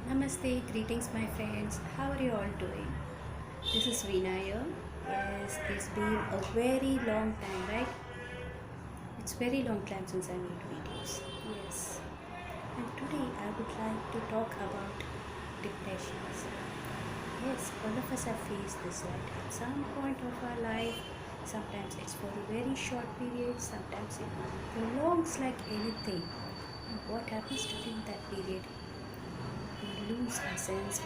Namaste, greetings, my friends. How are you all doing? This is Veena here. Yes, it's been a very long time, right? It's very long time since I made videos. Yes, and today I would like to talk about depressions. Yes, all of us have faced this, right? At some point of our life, sometimes it's for a very short period, sometimes it prolongs like anything. And what happens during that period? We lose a sense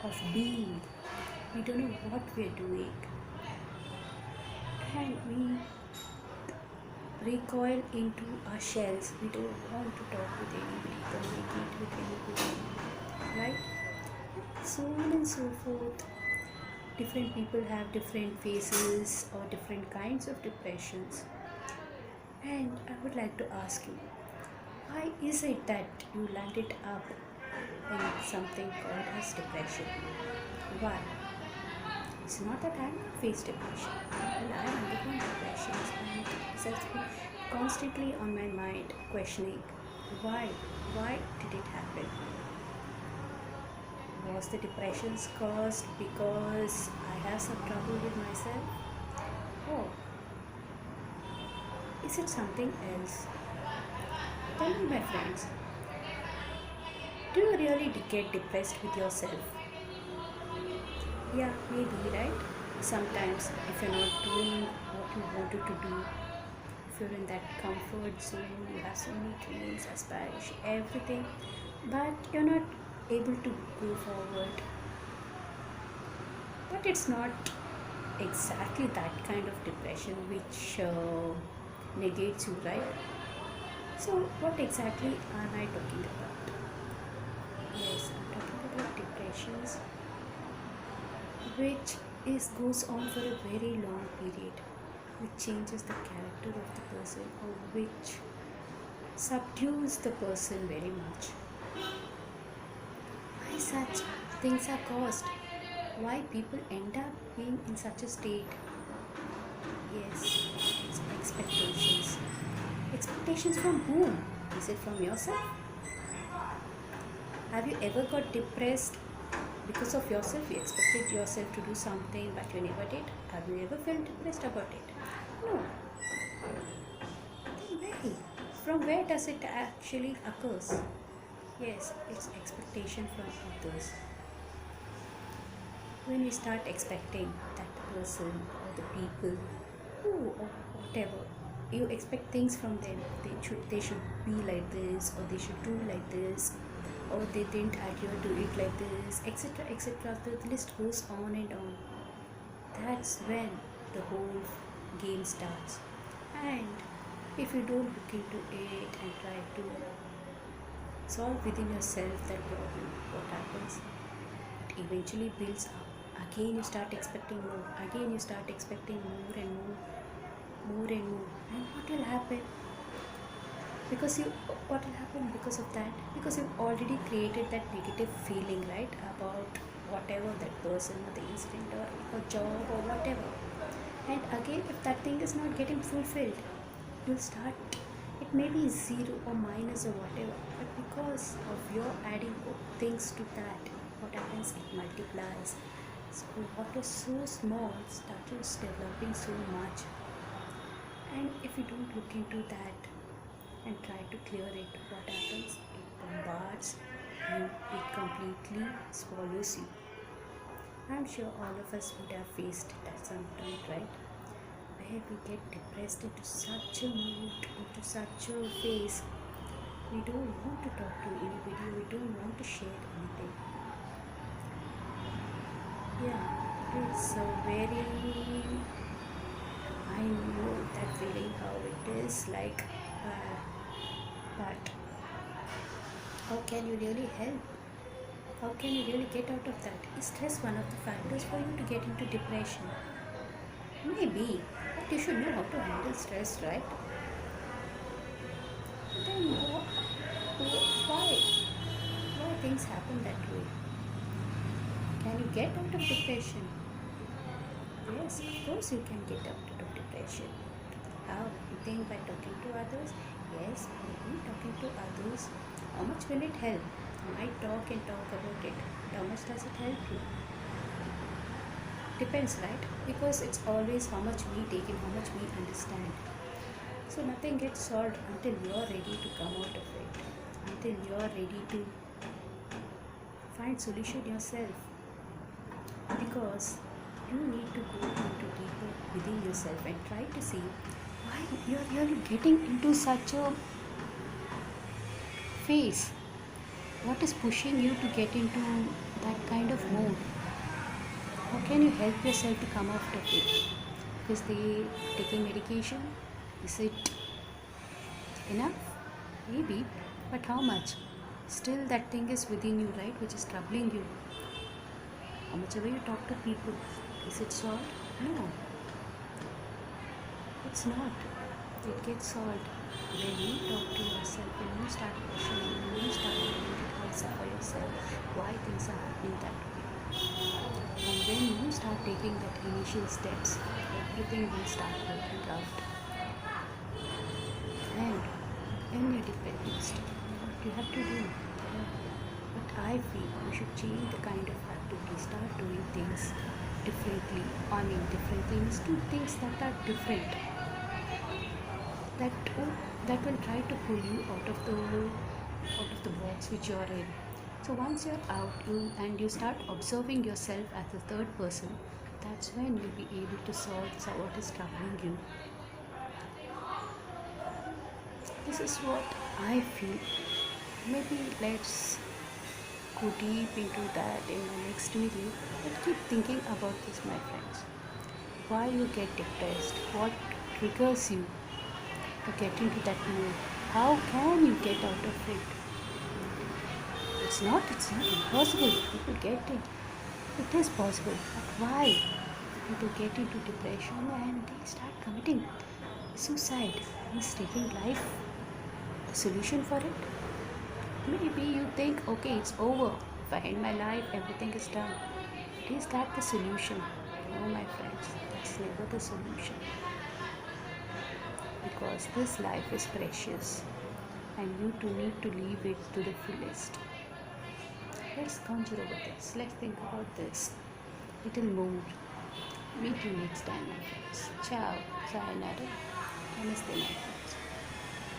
of being. We don't know what we're doing, and we recoil into our shells. We don't want to talk with anybody, communicate with anybody, right? So on and so forth. Different people have different phases or different kinds of depressions. And I would like to ask you, why is it that you landed up in something called as depression? Why? It's not that I have not faced depression. Well, I have undergone depressions and it's actually constantly on my mind questioning why? Why did it happen? Was the depressions caused because I have some trouble with myself? Or is it something else? Tell me, my friends, do you really get depressed with yourself? Yeah, maybe, right? Sometimes, if you're not doing what you wanted to do, if you're in that comfort zone, you have so many dreams, aspirations, everything, but you're not able to go forward. But it's not exactly that kind of depression which negates you, right? So, what exactly am I talking about? Yes, I'm talking about depressions which is goes on for a very long period, which changes the character of the person or which subdues the person very much. Why such things are caused? Why people end up being in such a state? Yes, it's expectations. Expectations from whom? Is it from yourself? Have you ever got depressed because of yourself? You expected yourself to do something but you never did. Have you ever felt depressed about it? No. Then why? From where does it actually occurs? Yes, it's expectation from others. When we start expecting that person or the people who or whatever, you expect things from them. They should be like this or they should do like this or they didn't adhere to it like this, etc., etc. The list goes on and on. That's when the whole game starts. And if you don't look into it and try to solve within yourself that problem, what happens? It eventually builds up. Again, you start expecting more. Again, you start expecting more and more, more and more. And what will happen? What will happen because of that? Because you've already created that negative feeling, right, about whatever that person or the incident or job or whatever. And again, if that thing is not getting fulfilled, you'll start. It may be zero or minus or whatever, but because of your adding things to that, what happens? It multiplies. So what was so small starts developing so much. And if you don't look into that and try to clear it, what happens? It bombards you, it completely swallows you. I'm sure all of us would have faced it at some point, right? Where we get depressed into such a mood, into such a phase, we don't want to talk to anybody, we don't want to share anything. Yeah, it's a very, I know that feeling how it is like, but how can you really help? How can you really get out of that? Is stress one of the factors for you to get into depression? Maybe, but you should know how to handle stress, right? Then why? Why things happen that way? Can you get out of depression? Yes, of course you can get out of depression. How? You think by talking to others? Yes, maybe talking to others How much will it help? You might talk and talk about it. How much does it help you? Depends, right? Because it's always how much we take and how much we understand. So nothing gets solved until you're ready to come out of it, until you're ready to find solution yourself. Because you need to go into deeper within yourself and try to see why you're really getting into such a phase. What is pushing you to get into that kind of mode? How can you help yourself to come out of it? Because they taking medication, is it enough? Maybe, but how much? Still, that thing is within you, right? Which is troubling you. How much ever you talk to people, is it solved? No, it's not. It gets solved when you talk to yourself, when you start questioning, when you start identifying for yourself why things are happening that way. And when you start taking that initial steps, everything will start working out. And when you're depressed, what you have to do? But I feel you should change the kind of activity, start doing things differently. I mean, different things, do things that are different. That that will try to pull you out of the box which you're in. So once you're out, you start observing yourself as a third person. That's when you'll be able to solve what is troubling you. This is what I feel. Maybe let's go deep into that in the next video. But keep thinking about this, my friends. Why you get depressed? What triggers you to get into that mood? How can you get out of it? It's not impossible. People get it. It is possible. But why? People get into depression and they start committing suicide. Is taking life the solution for it? Maybe you think, okay, it's over. If I end my life, everything is done. Is that the solution? No, my friends, that's never the solution. Because this life is precious and you too need to live it to the fullest. Let's conjure over this. Let's think about this little more. Meet you next time, my friends. Ciao. Sayonara. Namaste, my friends.